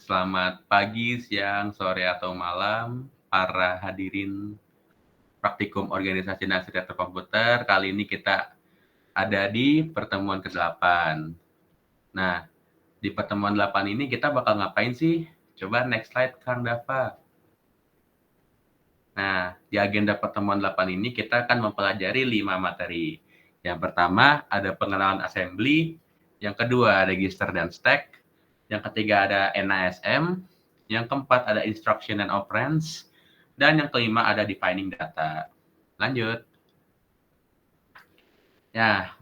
Selamat pagi, siang, sore, atau malam, para hadirin praktikum organisasi dan arsitektur komputer. Kali ini kita ada di pertemuan ke-8. Nah, di pertemuan 8 ini kita bakal ngapain sih? Coba next slide, Kang Dava. Nah, di agenda pertemuan 8 ini kita akan mempelajari 5 materi. Yang pertama ada pengenalan assembly, yang kedua register dan stack, yang ketiga ada NASM, yang keempat ada instruction and operands, dan yang kelima ada defining data. Lanjut. Ya,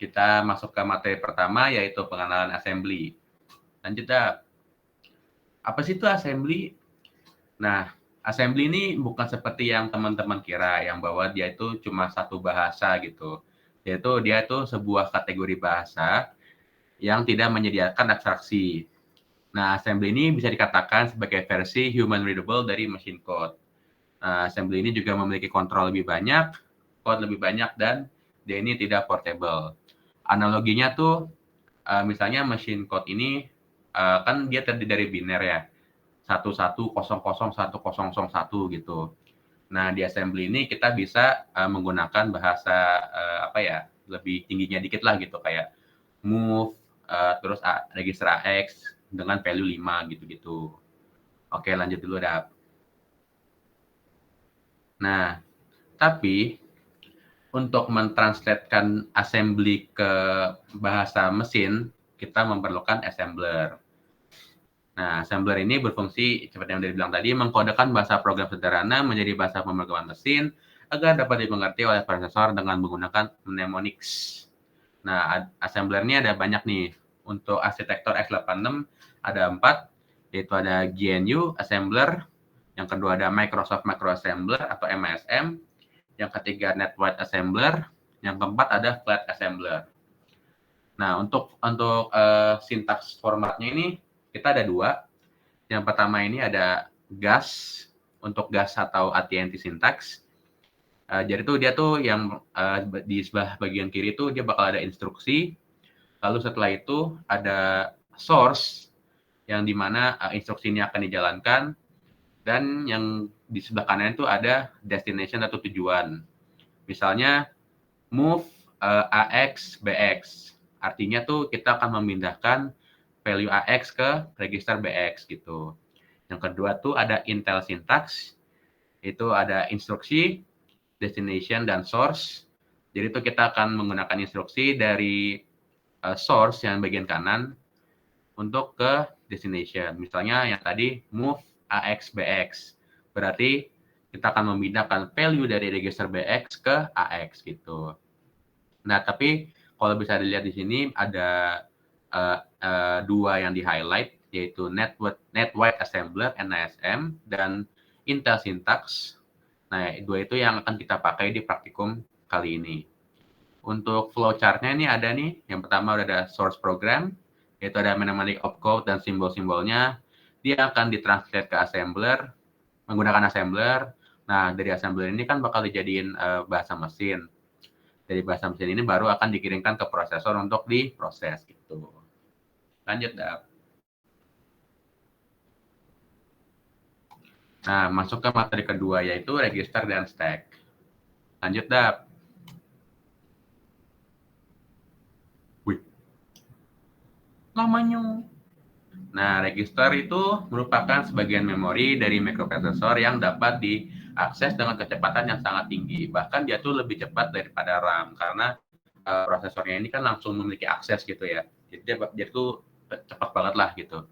kita masuk ke materi pertama yaitu pengenalan assembly. Lanjut, Dap. Apa sih itu assembly? Nah, assembly ini bukan seperti yang teman-teman kira, yang bahwa dia itu cuma satu bahasa gitu. Yaitu dia itu sebuah kategori bahasa yang tidak menyediakan abstraksi. Nah, assembly ini bisa dikatakan sebagai versi human readable dari machine code. Nah, assembly ini juga memiliki kontrol lebih banyak, code lebih banyak, dan dia ini tidak portable. Analoginya tuh, misalnya machine code ini kan dia terdiri dari biner ya, 11001001 gitu. Nah, di assembly ini kita bisa menggunakan bahasa apa ya, lebih tingginya dikit lah gitu, kayak move, terus register AX dengan value 5 gitu-gitu. Oke, lanjut dulu, Dap. Nah, tapi untuk mentranslatekan assembly ke bahasa mesin, kita memerlukan assembler. Nah, assembler ini berfungsi, seperti yang udah dibilang tadi, mengkodekan bahasa program sederhana menjadi bahasa pemrograman mesin agar dapat dimengerti oleh prosesor dengan menggunakan mnemonics. Nah, assembler ini ada banyak nih. Untuk arsitektur x86 ada 4, yaitu ada GNU Assembler, yang kedua ada Microsoft Macro Assembler atau MASM, yang ketiga NetWide Assembler, yang keempat ada Flat Assembler. Nah, untuk sintaks formatnya ini kita ada 2. Yang pertama ini ada GAS, untuk GAS atau AT&T syntax. Jadi tuh dia tuh yang di sebelah bagian kiri tuh dia bakal ada instruksi. Lalu setelah itu ada source yang dimana instruksi ini akan dijalankan, dan yang di sebelah kanan itu ada destination atau tujuan. Misalnya move AX BX. Artinya tuh kita akan memindahkan value AX ke register BX gitu. Yang kedua tuh ada Intel syntax. Itu ada instruksi, destination, dan source. Jadi itu kita akan menggunakan instruksi dari source yang bagian kanan untuk ke destination. Misalnya yang tadi move AX BX. Berarti kita akan memindahkan value dari register BX ke AX gitu. Nah, tapi kalau bisa dilihat di sini ada 2 yang di-highlight, yaitu NetWide Assembler, NASM, dan Intel Syntax. Nah, 2 itu yang akan kita pakai di praktikum kali ini. Untuk flowchart-nya ini ada nih, yang pertama udah ada source program, yaitu ada mnemonic opcode dan simbol-simbolnya. Dia akan ditranslate ke assembler, menggunakan assembler. Nah, dari assembler ini kan bakal dijadiin bahasa mesin. Dari bahasa mesin ini baru akan dikirimkan ke prosesor untuk diproses gitu. Lanjut, Dap. Nah, masuk ke materi kedua yaitu register dan stack. Lanjut, Dap. Wih, lamanya. Nah, register itu merupakan sebagian memori dari microprocessor yang dapat diakses dengan kecepatan yang sangat tinggi. Bahkan dia tuh lebih cepat daripada RAM karena prosesornya ini kan langsung memiliki akses gitu ya. Jadi dia tuh cepat banget lah gitu.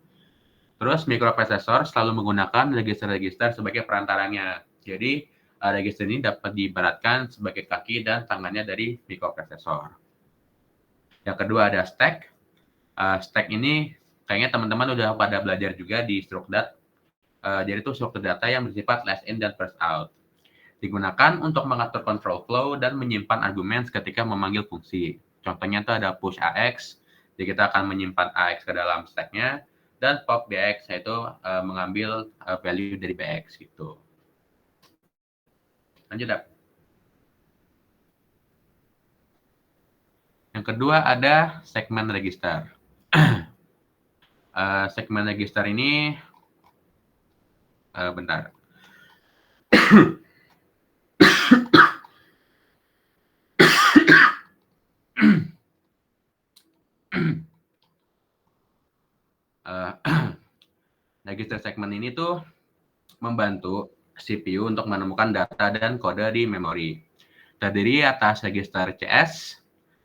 Terus microprocessor selalu menggunakan register-register sebagai perantaranya. Jadi register ini dapat diibaratkan sebagai kaki dan tangannya dari microprocessor. Yang kedua ada stack. Stack ini kayaknya teman-teman udah pada belajar juga di Strukdat. Jadi itu struktur data yang bersifat last in dan first out. Digunakan untuk mengatur control flow dan menyimpan argumen ketika memanggil fungsi. Contohnya itu ada push AX, jadi kita akan menyimpan AX ke dalam stack-nya, dan pop BX, yaitu mengambil value dari BX gitu. Lanjut, Dap. Yang kedua ada segmen register. segmen register ini, bentar. Register segmen ini tuh membantu CPU untuk menemukan data dan kode di memori. Terdiri atas register CS,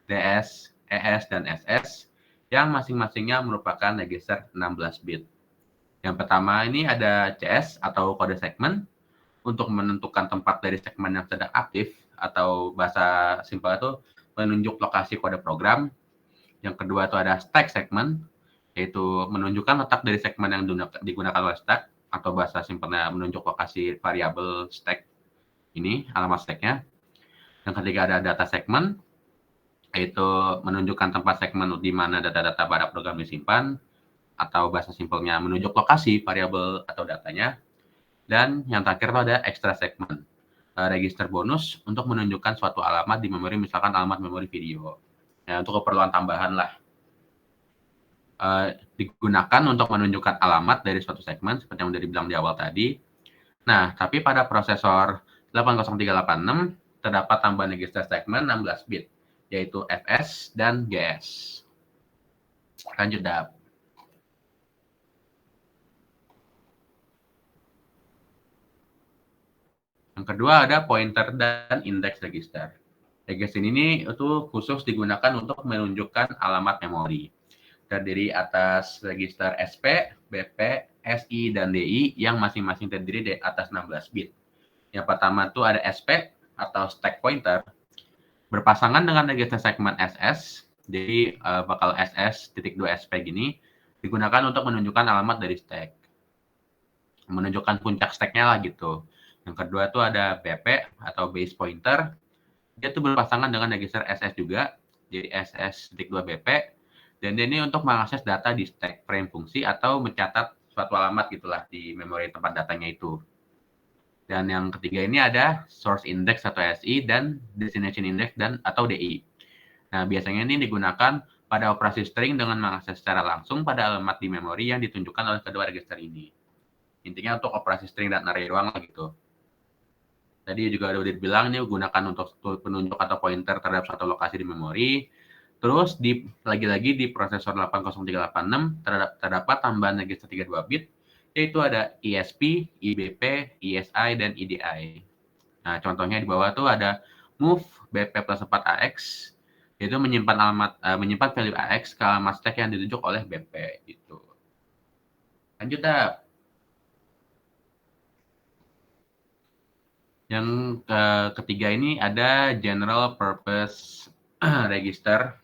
DS, ES, dan SS yang masing-masingnya merupakan register 16 bit. Yang pertama ini ada CS atau kode segmen untuk menentukan tempat dari segmen yang sedang aktif, atau bahasa simpel itu menunjuk lokasi kode program. Yang kedua itu ada stack segmen, yaitu menunjukkan letak dari segmen yang digunakan oleh stack, atau bahasa simpelnya menunjuk lokasi variabel stack ini, alamat stacknya. Yang ketiga ada data segmen, yaitu menunjukkan tempat segmen di mana data-data pada program disimpan, atau bahasa simpelnya menunjuk lokasi variabel atau datanya. Dan yang terakhir itu ada extra segmen, register bonus untuk menunjukkan suatu alamat di memori, misalkan alamat memori video. Ya, untuk keperluan tambahan lah. Digunakan untuk menunjukkan alamat dari suatu segmen, seperti yang sudah dibilang di awal tadi. Nah, tapi pada prosesor 80386 terdapat tambahan register segmen 16 bit, yaitu FS dan GS. Lanjut, Dap. Yang kedua ada pointer dan index register. Register ini itu khusus digunakan untuk menunjukkan alamat memori. Terdiri atas register SP, BP, SI, dan DI yang masing-masing terdiri dari atas 16 bit. Yang pertama itu ada SP atau stack pointer, berpasangan dengan register segmen SS. Jadi bakal SS.2 SP gini digunakan untuk menunjukkan alamat dari stack, menunjukkan puncak stacknya lah gitu. Yang kedua itu ada BP atau base pointer, dia tuh berpasangan dengan register SS juga, jadi SS.2 BP, dan ini untuk mengakses data di stack frame fungsi atau mencatat suatu alamat gitulah di memori tempat datanya itu. Dan yang ketiga ini ada source index atau SI dan destination index dan atau DI. Nah, biasanya ini digunakan pada operasi string dengan mengakses secara langsung pada alamat di memori yang ditunjukkan oleh kedua register ini. Intinya untuk operasi string dan array doang lah gitu. Tadi juga udah dibilang ini digunakan untuk penunjuk atau pointer terhadap satu lokasi di memori. Terus lagi-lagi di prosesor 80386 terdapat tambahan register 32 bit, yaitu ada ESP, IBP, ESI, dan EDI. Nah, contohnya di bawah tuh ada move BP plus 4AX, yaitu menyimpan value AX ke alamat stack yang ditunjuk oleh BP gitu. Lanjut, Dap. Yang ketiga ini ada general purpose register.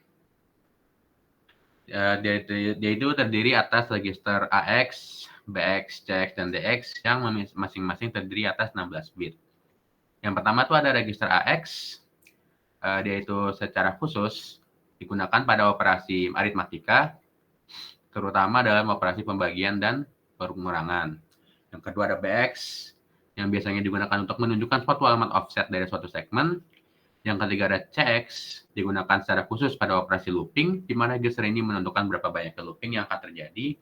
Dia itu terdiri atas register AX, BX, CX, dan DX yang masing-masing terdiri atas 16 bit. Yang pertama itu ada register AX, dia itu secara khusus digunakan pada operasi aritmatika, terutama dalam operasi pembagian dan pengurangan. Yang kedua ada BX, yang biasanya digunakan untuk menunjukkan suatu alamat offset dari suatu segmen. Yang ketiga ada CX, digunakan secara khusus pada operasi looping, di mana register ini menentukan berapa banyak looping yang akan terjadi.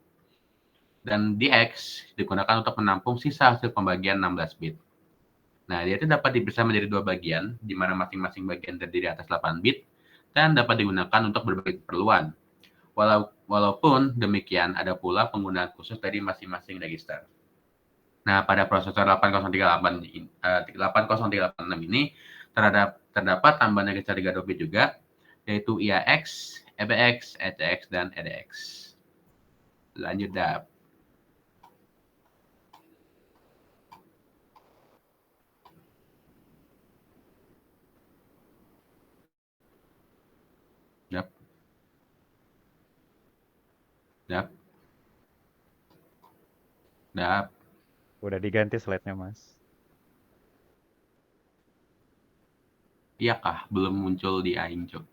Dan DX digunakan untuk menampung sisa hasil pembagian 16 bit. Nah, dia itu dapat dipisah menjadi dua bagian, di mana masing-masing bagian terdiri atas 8 bit, dan dapat digunakan untuk berbagai keperluan. Walaupun demikian, ada pula penggunaan khusus dari masing-masing register. Nah, pada prosesor 80386 ini terdapat tambahan register 32 bit juga, yaitu IAX, EBX, ECX, dan EDX. Lanjut, Dap. Dap. Dap. Dap. Udah diganti slide-nya, Mas. Iya kah? Belum muncul di Aing, Cok.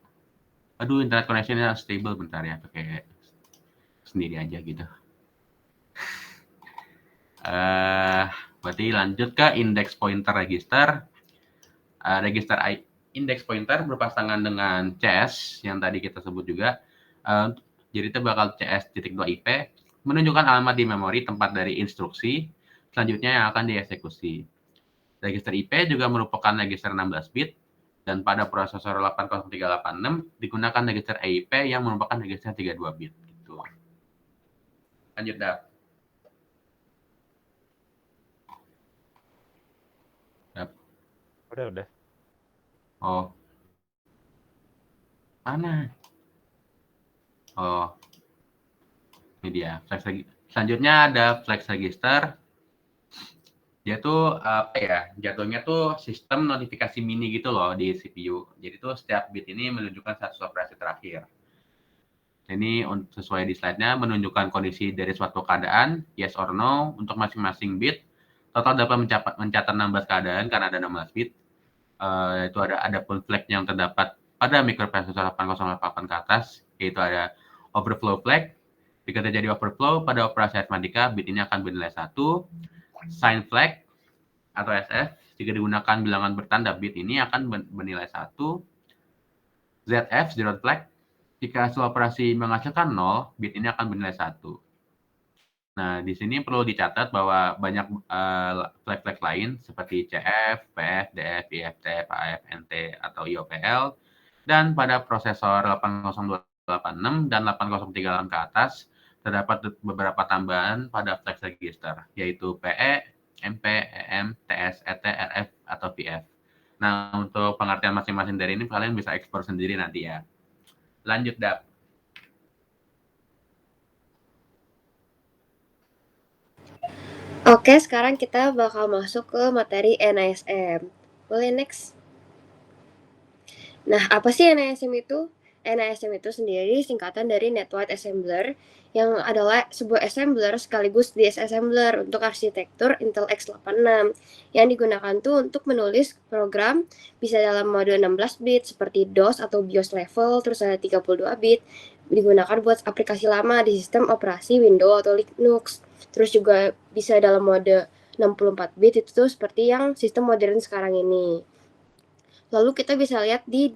Aduh, internet connection-nya stable bentar ya, pakai sendiri aja gitu. Berarti lanjut ke index pointer register. Register index pointer berpasangan dengan CS yang tadi kita sebut juga. Jadi itu bakal CS.2 IP. menunjukkan alamat di memori tempat dari instruksi selanjutnya yang akan dieksekusi. Register IP juga merupakan register 16 bit, dan pada prosesor 80386 digunakan register EIP yang merupakan register 32 bit. Gitu. Lanjut, Dap. Udah. Oh. Mana? Oh. Ini dia. Selanjutnya ada flex register. Dia tuh apa ya? Jatuhnya tuh sistem notifikasi mini gitu loh di CPU. Jadi tuh setiap bit ini menunjukkan status operasi terakhir. Ini sesuai di slide-nya menunjukkan kondisi dari suatu keadaan, yes or no, untuk masing-masing bit. Total dapat mencatat 16 keadaan karena ada 16 bit. Itu ada pun flag yang terdapat pada microprocessor 8088 ke atas, yaitu ada overflow flag. Jika terjadi overflow pada operasi aritmatika, bit ini akan bernilai 1. Sign flag atau SF, jika digunakan bilangan bertanda, bit ini akan bernilai 1. ZF, zero flag, jika hasil operasi menghasilkan 0, bit ini akan bernilai 1. Nah, di sini perlu dicatat bahwa banyak flag-flag lain seperti CF, PF, DF, IFT, PAF, NT, atau IOPL. Dan pada prosesor 80286 dan 8038 ke atas, terdapat beberapa tambahan pada flag register, yaitu PE, MP, EM, TS, ET, RF, atau VF. Nah, untuk pengertian masing-masing dari ini, kalian bisa ekspor sendiri nanti ya. Lanjut, Dap. Oke, sekarang kita bakal masuk ke materi NASM. Boleh next? Nah, apa sih NASM itu? NASM itu sendiri singkatan dari Network Assembler, yang adalah sebuah assembler sekaligus disassembler untuk arsitektur Intel x86 yang digunakan tuh untuk menulis program bisa dalam mode 16 bit seperti DOS atau BIOS level, terus ada 32 bit digunakan buat aplikasi lama di sistem operasi Windows atau Linux. Terus juga bisa dalam mode 64 bit itu tuh seperti yang sistem modern sekarang ini. Lalu kita bisa lihat di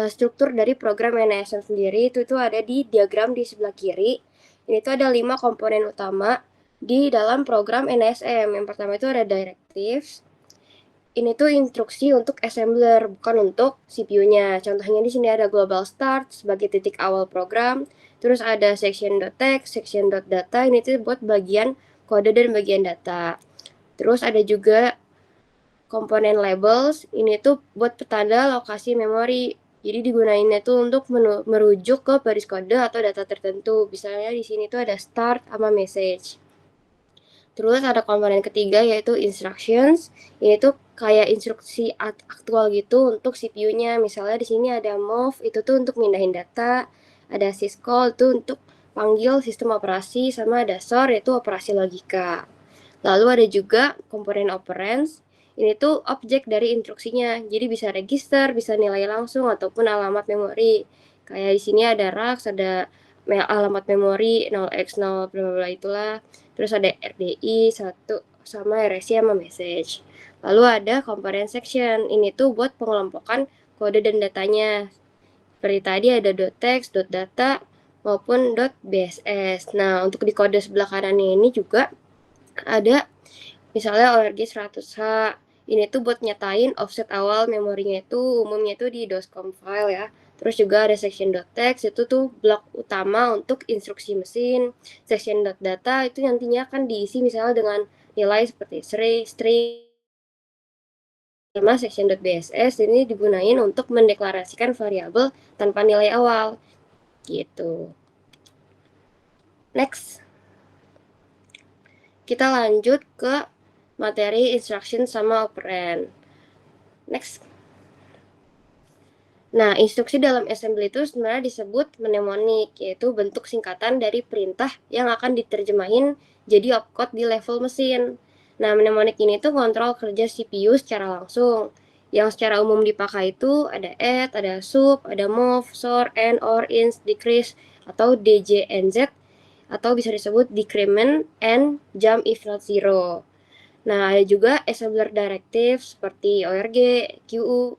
struktur dari program NASM sendiri itu ada di diagram di sebelah kiri. Ini tuh ada 5 komponen utama di dalam program NASM. Yang pertama itu ada directives. Ini tuh instruksi untuk assembler, bukan untuk CPU-nya. Contohnya di sini ada global start sebagai titik awal program. Terus ada section.text, section.data, ini tuh buat bagian kode dan bagian data. Terus ada juga komponen labels, ini tuh buat petanda lokasi memori. Jadi digunainnya tuh untuk merujuk ke baris kode atau data tertentu. Misalnya di sini tuh ada start sama message. Terus ada komponen ketiga yaitu instructions. Ini tuh kayak instruksi aktual gitu untuk CPU-nya. Misalnya di sini ada move, itu tuh untuk mindahin data. Ada syscall itu untuk panggil sistem operasi, sama ada sort yaitu operasi logika. Lalu ada juga komponen operands. Ini tuh objek dari instruksinya. Jadi bisa register, bisa nilai langsung ataupun alamat memori. Kayak di sini ada RAX, ada alamat memori 0x0 bla bla itulah. Terus ada RDI 1 sama RSI sama message. Lalu ada komponen section. Ini tuh buat pengelompokan kode dan datanya. Seperti tadi ada .text, .data maupun .bss. Nah, untuk di kode sebelah kanan ini juga ada misalnya ORG 100H. Ini tuh buat nyatain offset awal memorinya itu umumnya itu di DOSCOM file ya. Terus juga ada section.text, itu tuh blok utama untuk instruksi mesin. Section.data itu nantinya akan diisi misalnya dengan nilai seperti string. Sama section.bss ini digunain untuk mendeklarasikan variabel tanpa nilai awal. Gitu. Next. Kita lanjut ke materi instruction sama operand. Next. Nah, instruksi dalam assembly itu sebenarnya disebut mnemonik, yaitu bentuk singkatan dari perintah yang akan diterjemahin jadi opcode di level mesin. Nah, mnemonik ini tuh kontrol kerja CPU secara langsung. Yang secara umum dipakai itu ada add, ada sub, ada move, sort, and, or, ins, decrease, atau DJNZ, atau bisa disebut decrement and jump if not zero. Nah, ada juga assembler directive seperti ORG, QU,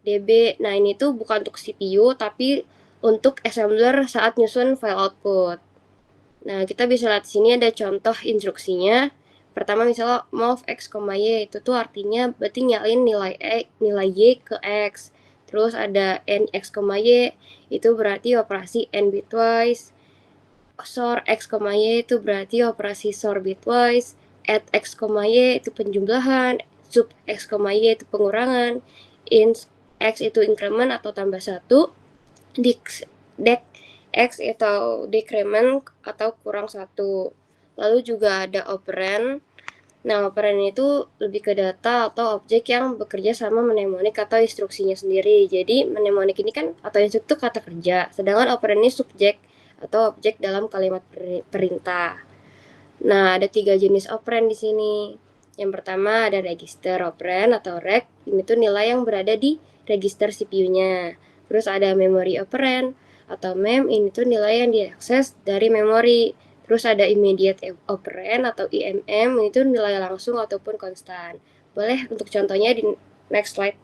DB. Nah, ini tuh bukan untuk CPU, tapi untuk assembler saat nyusun file output. Nah, kita bisa lihat di sini ada contoh instruksinya. Pertama misalnya move x, y, itu tuh artinya berarti nyalin nilai y ke x. Terus ada n x, y, itu berarti operasi n bitwise. Sor x, y itu berarti operasi sor bitwise. Add x, y itu penjumlahan. Sub x, y itu pengurangan. Int x itu increment atau tambah 1. Dec x atau decrement atau kurang 1. Lalu juga ada operand. Nah, operand itu lebih ke data atau objek yang bekerja sama mnemonik atau instruksinya sendiri. Jadi, mnemonik ini kan atau instruksi itu kata kerja, sedangkan operand ini subjek atau objek dalam kalimat perintah. Nah, ada 3 jenis operand di sini. Yang pertama ada register operand atau reg. Ini tuh nilai yang berada di register CPU-nya. Terus ada memory operand atau mem. Ini tuh nilai yang diakses dari memori. Terus ada immediate operand atau IMM. Ini tuh nilai langsung ataupun konstan. Boleh untuk contohnya di next slide.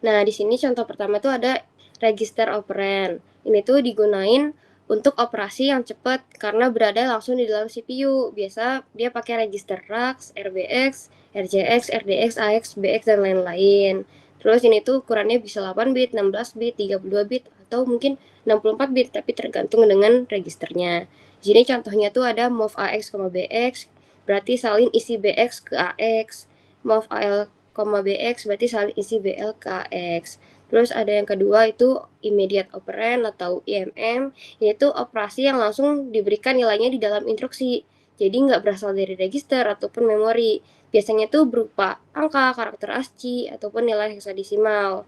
Nah, di sini contoh pertama tuh ada register operand. Ini tuh digunain untuk operasi yang cepat karena berada langsung di dalam CPU. Biasa dia pakai register RAX, RBX, RJX, RDX, AX, BX, dan lain-lain. Terus ini tuh ukurannya bisa 8 bit, 16 bit, 32 bit, atau mungkin 64 bit, tapi tergantung dengan registernya. Di sini contohnya tuh ada move AX, BX, berarti salin isi BX ke AX. Move AL, BX berarti salin isi BL ke AX. Terus ada yang kedua itu immediate operand atau IMM, yaitu operasi yang langsung diberikan nilainya di dalam instruksi. Jadi nggak berasal dari register ataupun memori. Biasanya itu berupa angka, karakter ASCII, ataupun nilai hexadesimal.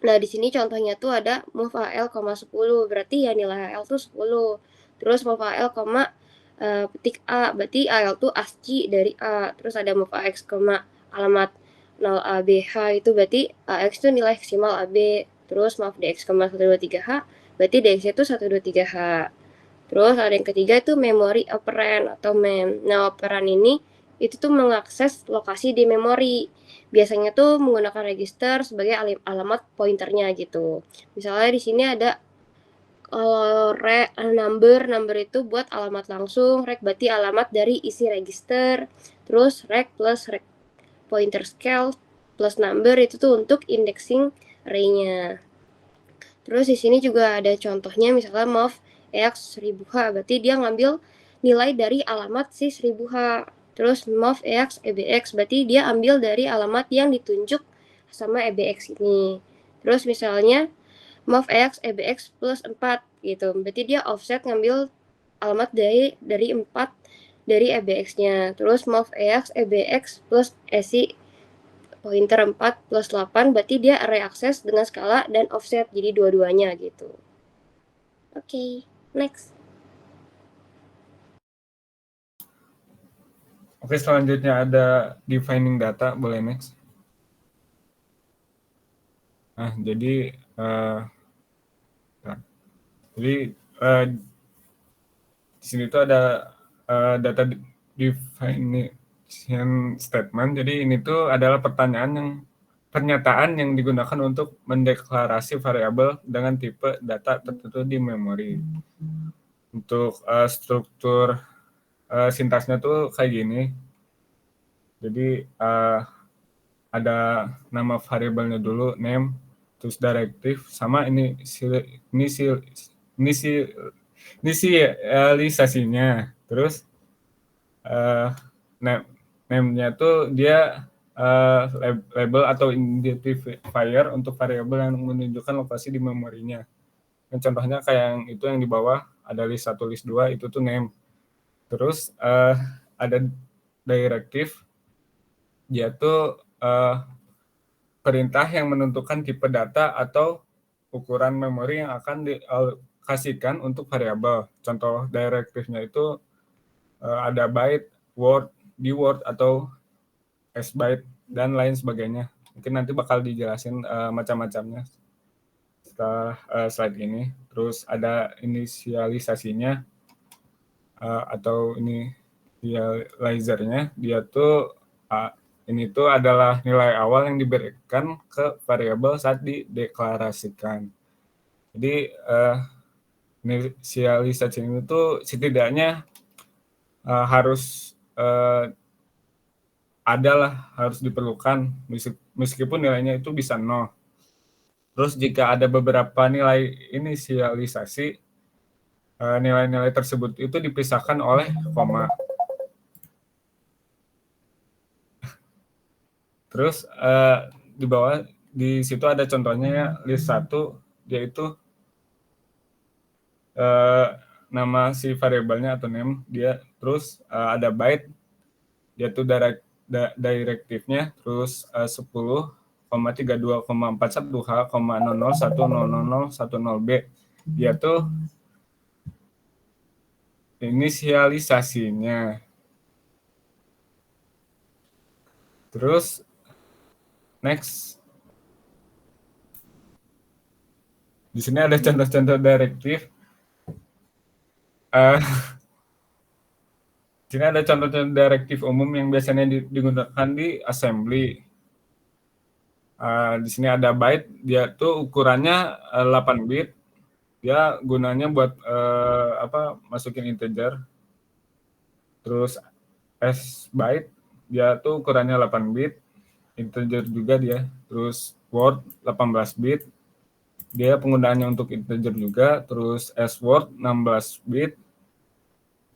Nah, di sini contohnya tuh ada move AL, 10, berarti ya nilai AL tuh 10. Terus move AL, petik A, berarti AL tuh ASCII dari A. Terus ada move AX, alamat 0ABH itu berarti AX itu nilai maksimal AB. Terus maaf DX, 123H berarti DX itu 123H. Terus ada yang ketiga itu memory operand atau mem. Nah, operand ini itu tuh mengakses lokasi di memori. Biasanya tuh menggunakan register sebagai alamat pointernya gitu. Misalnya di sini ada kalau number itu buat alamat langsung, rec berarti alamat dari isi register, terus rec plus rec pointer scale plus number itu tuh untuk indexing array-nya. Terus di sini juga ada contohnya misalnya move EX 1000H, berarti dia ngambil nilai dari alamat si 1000H. Terus move EX EBX, berarti dia ambil dari alamat yang ditunjuk sama EBX ini. Terus misalnya move EX EBX plus 4 gitu, berarti dia offset ngambil alamat dari 4 dari EBX-nya. Terus move EX EBX plus ESI pointer 4 plus 8 berarti dia array access dengan skala dan offset, jadi dua-duanya gitu. Oke, next. Oke, selanjutnya ada defining data, boleh next. Nah, jadi di sini tuh ada data definition statement. Jadi ini tuh adalah pernyataan yang digunakan untuk mendeklarasi variabel dengan tipe data tertentu di memori. Untuk struktur sintaksnya tuh kayak gini. Jadi ada nama variabelnya dulu, name, terus directive, sama inisialisasinya. Terus name-nya tuh dia label atau identifier untuk variabel yang menunjukkan lokasi di memorinya. Dan contohnya kayak yang itu yang di bawah, ada list 1, list 2, itu tuh name. Terus ada directive, dia tuh perintah yang menentukan tipe data atau ukuran memori yang akan dialokasikan untuk variabel. Contoh directive-nya itu ada byte, word, dword, atau sbyte, dan lain sebagainya. Mungkin nanti bakal dijelasin macam-macamnya setelah slide ini. Terus ada inisialisasinya atau initializer-nya. Dia tuh ini tuh adalah nilai awal yang diberikan ke variabel saat dideklarasikan. Jadi inisialisasi itu setidaknya harus harus diperlukan meskipun nilainya itu bisa 0. Terus jika ada beberapa nilai inisialisasi, nilai-nilai tersebut itu dipisahkan oleh koma. Terus di bawah di situ ada contohnya ya, list 1, yaitu nama si variabelnya atau name dia, terus ada byte, yaitu direktifnya, terus 10,32,41H,00100010B, yaitu inisialisasinya. Terus next, di sini ada contoh-contoh direktif. Di sini ada contoh-contoh direktif umum yang biasanya digunakan di assembly. Di sini ada byte, dia tuh ukurannya 8 bit. Dia gunanya buat masukin integer. Terus S byte, dia tuh ukurannya 8 bit, integer juga dia. Terus word 18 bit, dia penggunaannya untuk integer juga. Terus S word 16 bit,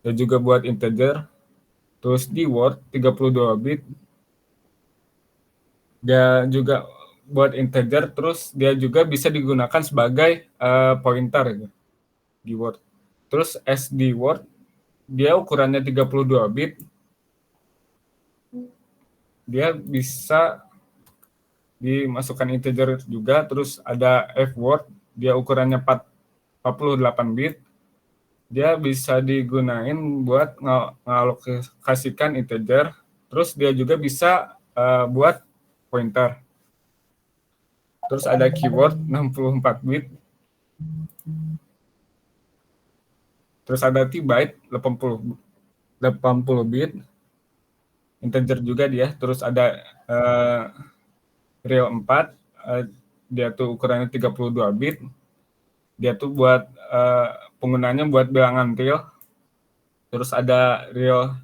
dia juga buat integer. Terus D word 32 bit, dia juga buat integer. Terus dia juga bisa digunakan sebagai pointer gitu, D word. Terus SD word, dia ukurannya 32 bit, dia bisa dimasukkan integer juga. Terus ada F word, dia ukurannya 48 bit, dia bisa digunain buat ngalokasikan integer. Terus dia juga bisa buat pointer. Terus ada keyword 64 bit. Terus ada T-byte 80 bit, integer juga dia. Terus ada real 4, dia tuh ukurannya 32 bit. Dia tuh buat penggunanya buat bilangan real. Terus ada real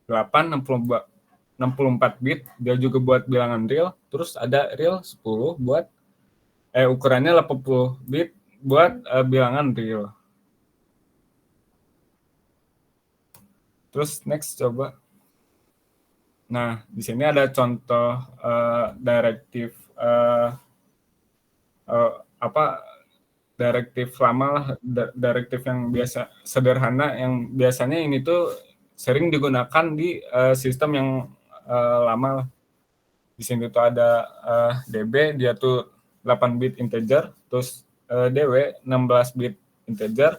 8 64 bit, dia juga buat bilangan real. Terus ada real 10 buat ukurannya 80 bit buat bilangan real. Terus next coba. Nah, di sini ada contoh direktif direktif lama lah, direktif yang biasa sederhana, yang biasanya ini tuh sering digunakan di sistem yang lama lah. Di sini tuh ada DB, dia tuh 8 bit integer, terus DW 16 bit integer,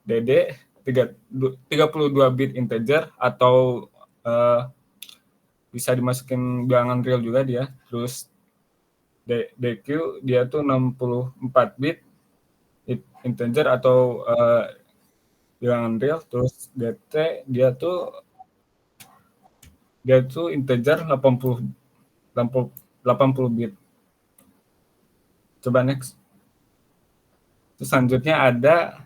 DD 32 bit integer atau bisa dimasukin bilangan real juga dia. Terus DQ dia tuh 64 bit integer atau bilangan real. Terus DT dia tuh integer 80 bit. Coba next. Terus selanjutnya ada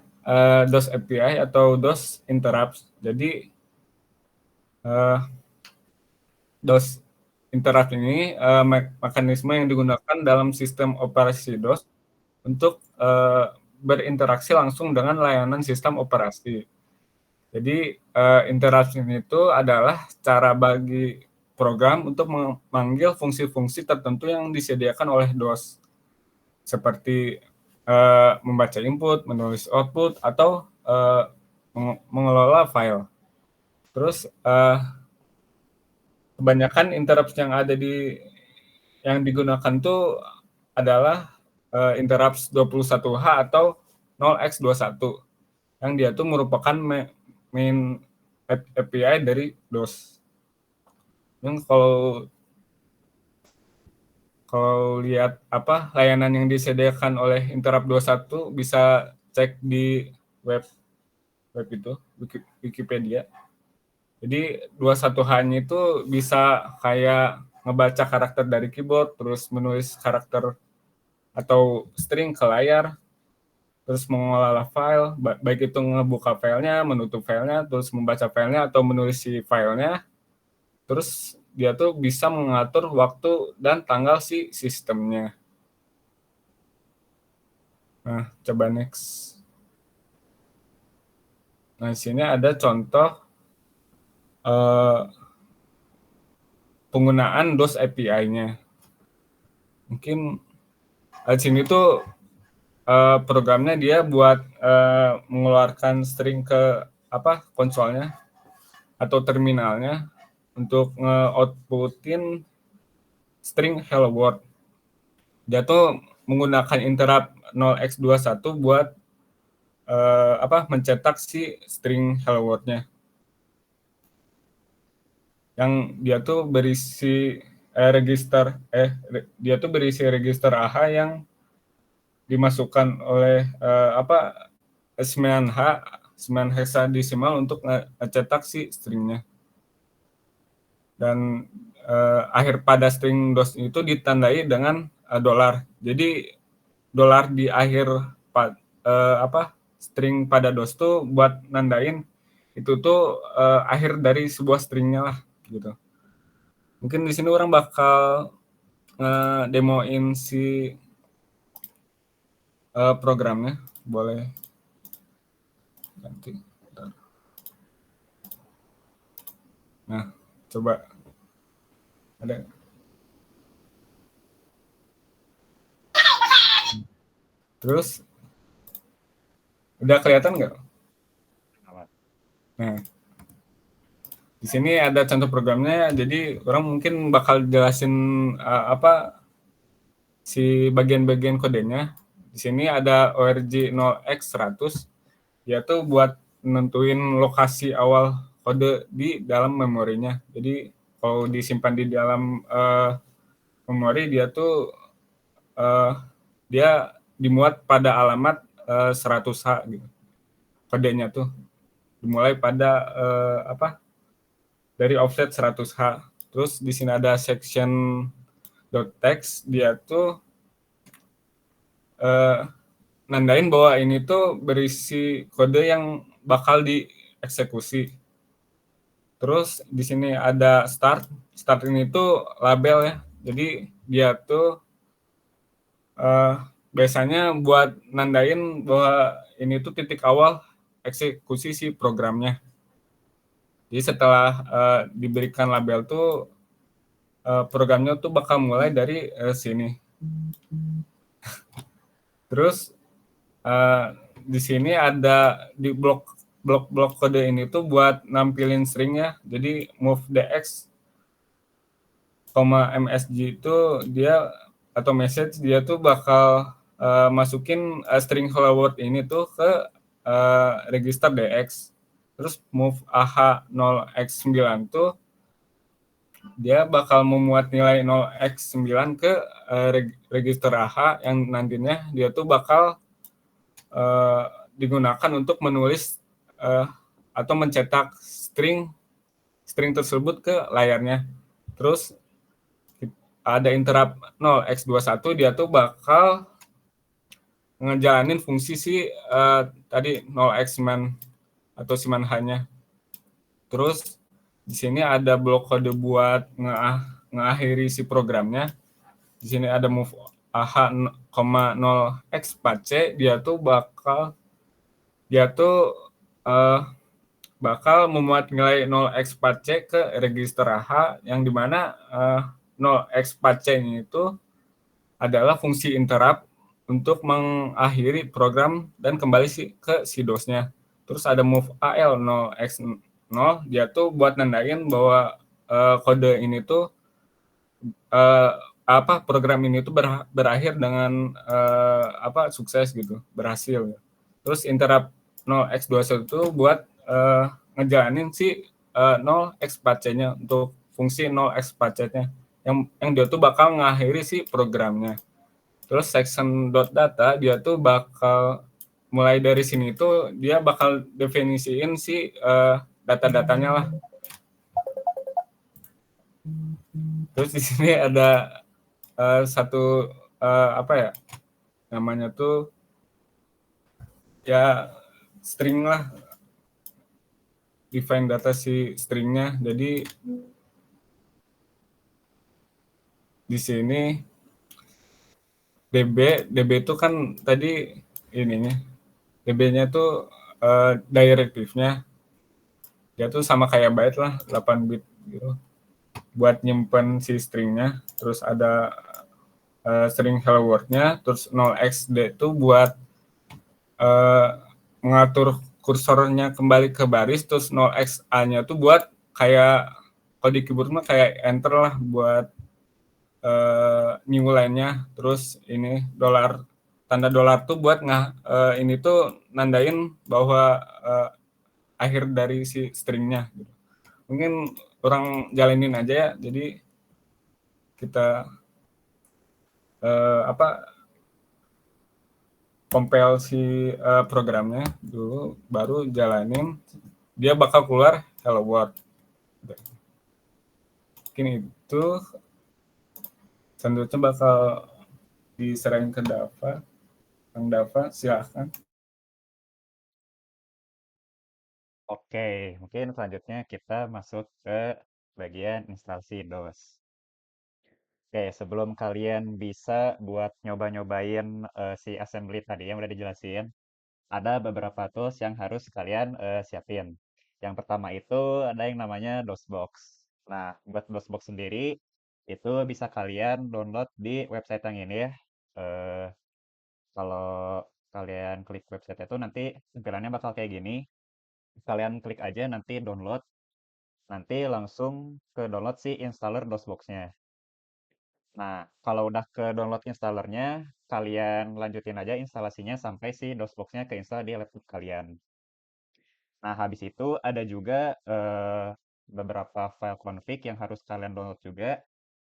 DOS API atau DOS interrupts. Jadi DOS interrupt ini mekanisme yang digunakan dalam sistem operasi DOS untuk berinteraksi langsung dengan layanan sistem operasi. Jadi interruption itu adalah cara bagi program untuk memanggil fungsi-fungsi tertentu yang disediakan oleh DOS, seperti membaca input, menulis output, atau mengelola file. Terus kebanyakan interrupt yang ada yang digunakan tuh adalah interrupt 21H atau 0x21, yang dia tuh merupakan main API dari DOS. Yang kalau lihat layanan yang disediakan oleh interrupt 21, bisa cek di web itu, Wikipedia. Jadi 21H-nya itu bisa kayak ngebaca karakter dari keyboard, terus menulis karakter atau string ke layar. terus mengolah file, baik itu ngebuka filenya, menutup filenya, terus membaca filenya atau menulis si filenya. Terus dia tuh bisa mengatur waktu dan tanggal si sistemnya. Nah, coba next. Nah, di sini ada contoh penggunaan DOS API-nya. Mungkin di sini tuh programnya dia buat mengeluarkan string ke konsolnya atau terminalnya untuk nge-outputin string hello world. Dia tuh menggunakan interrupt 0x21 buat mencetak si string hello world-nya. Yang dia tuh berisi register AH yang dimasukkan oleh 9 hexadesimal untuk ngecetak si stringnya. Dan akhir pada string DOS itu ditandai dengan dolar. Jadi dolar di akhir string pada DOS tuh buat nandain itu tuh akhir dari sebuah stringnya lah gitu. Mungkin di sini orang bakal demoin si programnya, boleh nanti. Nah, coba ada. Terus udah kelihatan nggak? Nah, di sini ada contoh programnya. Jadi orang mungkin bakal jelasin si bagian-bagian kodenya. Di sini ada org 0x100. Dia tuh buat nentuin lokasi awal kode di dalam memorinya. Jadi kalau disimpan di dalam memori, dia tuh dia dimuat pada alamat 100H gitu. Kodenya tuh dimulai pada dari offset 100H. Terus di sini ada section .text, dia tuh nandain bahwa ini tuh berisi kode yang bakal dieksekusi. Terus di sini ada start. Start ini tuh label ya. Jadi dia tuh biasanya buat nandain bahwa ini tuh titik awal eksekusi si programnya. Jadi setelah diberikan label tuh programnya tuh bakal mulai dari sini. Terus di sini ada di blok kode ini tuh buat nampilin stringnya. Jadi move dx, msg itu dia atau message dia tuh bakal masukin string hello world ini tuh ke register dx. Terus move ah 0x9 tuh dia bakal memuat nilai 0x9 ke register AH yang nantinya dia tuh bakal digunakan untuk menulis atau mencetak string tersebut ke layarnya. Terus ada interrupt 0x21, dia tuh bakal ngejalanin fungsi si tadi 0x9 atau 9H-nya. Terus di sini ada blok kode buat mengakhiri si programnya. Di sini ada move ah 0x4c, dia tuh bakal memuat nilai 0x4c ke register AH, yang dimana 0x4c ini itu adalah fungsi interrupt untuk mengakhiri program dan kembali ke si DOS-nya. Terus ada move al 0x0, dia tuh buat nandain bahwa kode ini tuh program ini tuh berakhir dengan sukses gitu, berhasil. Terus interrupt 0x21 itu buat ngejalanin si 0x4c-nya untuk fungsi 0x4c-nya yang dia tuh bakal ngakhiri si programnya. Terus section.data, dia tuh bakal mulai dari sini tuh dia bakal definisiin si data-datanya lah. Terus di sini ada satu namanya tuh ya string lah, define data si stringnya. Jadi di sini DB itu kan tadi ininya, DB-nya tuh direktifnya, dia tuh sama kayak byte lah, 8 bit gitu, buat nyimpen si stringnya. Terus ada string hello world-nya, terus 0xd itu buat mengatur kursornya kembali ke baris, terus 0xa-nya tuh buat kayak kalau di keyboard mah kayak enter lah buat new line-nya. Terus ini tanda dolar tuh buat ini tuh nandain bahwa akhir dari si stringnya gitu. Mungkin orang jalanin aja ya. Jadi kita compile si programnya dulu, baru jalanin, dia bakal keluar hello world. Mungkin itu selanjutnya bakal diserahin ke Dava. Kang Dava, silahkan. Oke, mungkin selanjutnya kita masuk ke bagian instalasi DOS. Oke, sebelum kalian bisa buat nyoba-nyobain si assembly tadi yang udah dijelasin, ada beberapa tools yang harus kalian siapin. Yang pertama itu ada yang namanya DOSBox. Nah, buat DOSBox sendiri, itu bisa kalian download di website yang ini ya. Eh, Kalau kalian klik website itu nanti tampilannya bakal kayak gini. Kalian klik aja nanti download. Nanti langsung ke download si installer DOSBox-nya. Nah, kalau udah ke download installernya, kalian lanjutin aja instalasinya sampai si DOSBox-nya keinstall di laptop kalian. Nah, habis itu ada juga beberapa file config yang harus kalian download juga.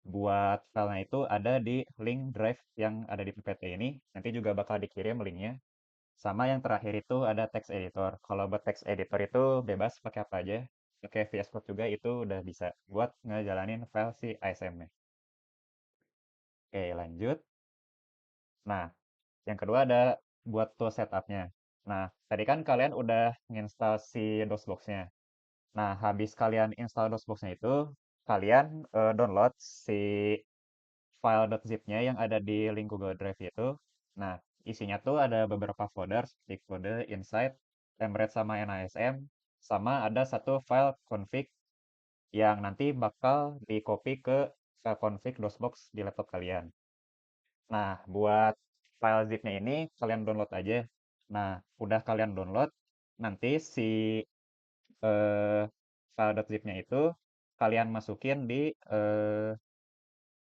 Buat filenya itu ada di link drive yang ada di PPT ini. Nanti juga bakal dikirim linknya. Sama yang terakhir itu ada text editor. Kalau buat text editor itu bebas pakai apa aja. Pakai VS Code juga itu udah bisa buat ngejalanin file si ASM-nya. Oke, lanjut. Nah, yang kedua ada buat tool setup-nya. Nah, tadi kan kalian udah nginstal si DOSBox-nya. Nah, habis kalian install DOSBox-nya itu, kalian download si file.zip-nya yang ada di link Google Drive itu. Nah, isinya tuh ada beberapa folder, seperti folder inside, template sama NASM, sama ada satu file config yang nanti bakal di-copy ke file config DOSBox di laptop kalian. Nah, buat file zip-nya ini kalian download aja. Nah, udah kalian download, nanti si eh, file.zip-nya itu kalian masukin di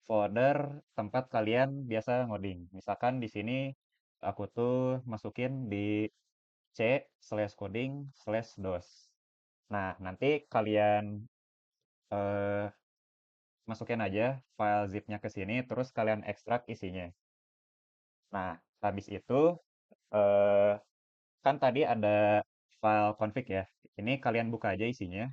folder tempat kalian biasa ngoding. Misalkan di sini aku tuh masukin di c/coding/dos. Nah, nanti kalian eh, masukin aja file zip-nya ke sini, terus kalian ekstrak isinya. Nah, habis itu eh, kan tadi ada file config ya. Ini kalian buka aja isinya.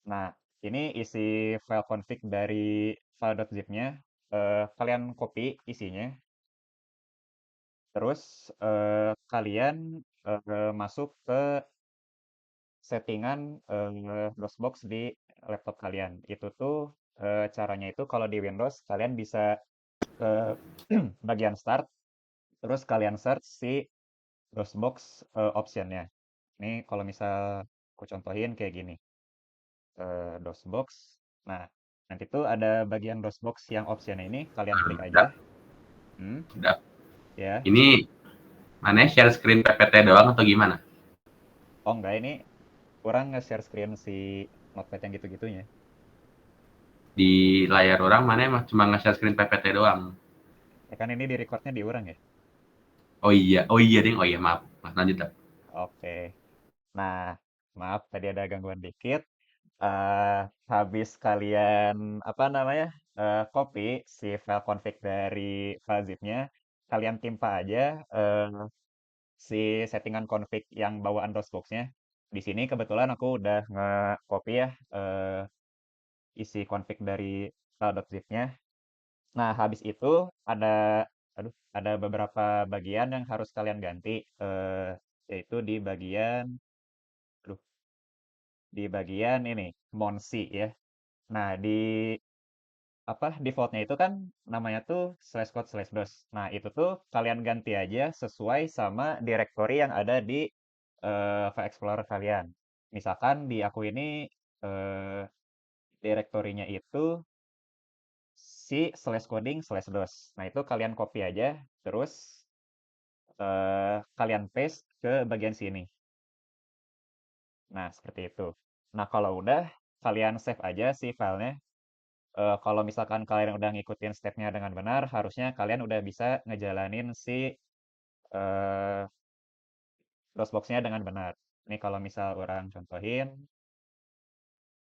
Nah, ini isi file config dari file.zip-nya. Kalian copy isinya. Terus kalian masuk ke settingan DOSBox di laptop kalian. Itu tuh caranya itu kalau di Windows kalian bisa ke bagian start, terus kalian search si DOSBox optionnya. Ini kalau misal aku contohin kayak gini, DOSBox. Nah, nanti tuh ada bagian DOSBox yang option ini, kalian klik aja. Udah. Ya. Ini mana share screen PPT doang atau gimana? Oh enggak, ini kurang nge-share screen si notepad yang gitu-gitunya. Di layar orang mana emang cuma nge-share screen PPT doang. Ya kan ini di recordnya diurang ya. Oh iya ding, oh iya maaf. Lanjut dah. Oke. Nah, maaf tadi ada gangguan dikit. Eh, Habis kalian apa namanya copy si file config dari file zip-nya, kalian timpa aja si settingan config yang bawaan DOSBox-nya. Di sini kebetulan aku udah nge-copy ya isi config dari file.zip-nya. Nah, habis itu ada ada beberapa bagian yang harus kalian ganti, yaitu aduh, di bagian ini, Monsi ya. Nah, defaultnya itu kan namanya tuh /code/dos. Nah, itu tuh kalian ganti aja sesuai sama direktori yang ada di File Explorer kalian. Misalkan di aku ini eh, direktorinya itu /coding/dos. Nah, itu kalian copy aja, terus kalian paste ke bagian sini. Nah, seperti itu. Nah, kalau udah, kalian save aja si filenya. Kalau misalkan kalian udah ngikutin stepnya dengan benar, harusnya kalian udah bisa ngejalanin si eh, DOSBox-nya dengan benar. Ini kalau misal orang contohin,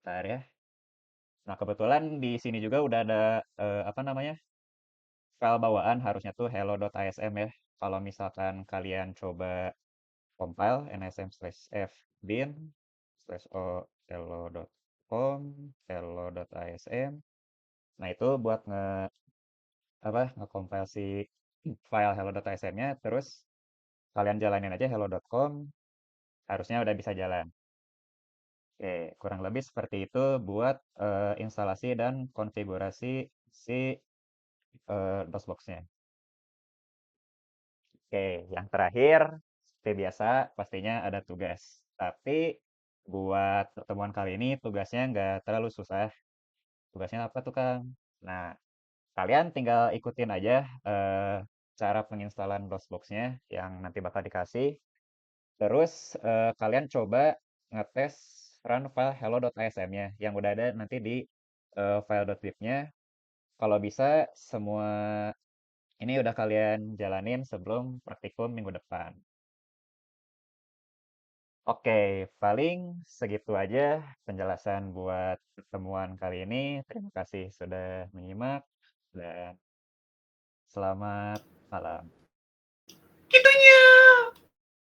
bentar ya. Nah, kebetulan di sini juga udah ada apa namanya file bawaan, harusnya tuh hello.asm ya. Kalau misalkan kalian coba compile nsm/f bin /o hello.com hello.asm. Nah, itu buat nge-compile si file hello.asm-nya, terus kalian jalanin aja hello.com, harusnya udah bisa jalan. Oke, kurang lebih seperti itu buat instalasi dan konfigurasi si DOSBox-nya. Oke, yang terakhir, seperti biasa, pastinya ada tugas. Tapi buat pertemuan kali ini tugasnya nggak terlalu susah. Tugasnya apa tuh, Kang? Nah, kalian tinggal ikutin aja cara penginstalan DOSBox-nya yang nanti bakal dikasih. Terus kalian coba ngetes run file hello.asm-nya yang udah ada nanti di file.zip-nya. Kalau bisa semua ini udah kalian jalanin sebelum praktikum minggu depan. Oke, paling segitu aja penjelasan buat pertemuan kali ini. Terima kasih sudah menyimak dan selamat malam.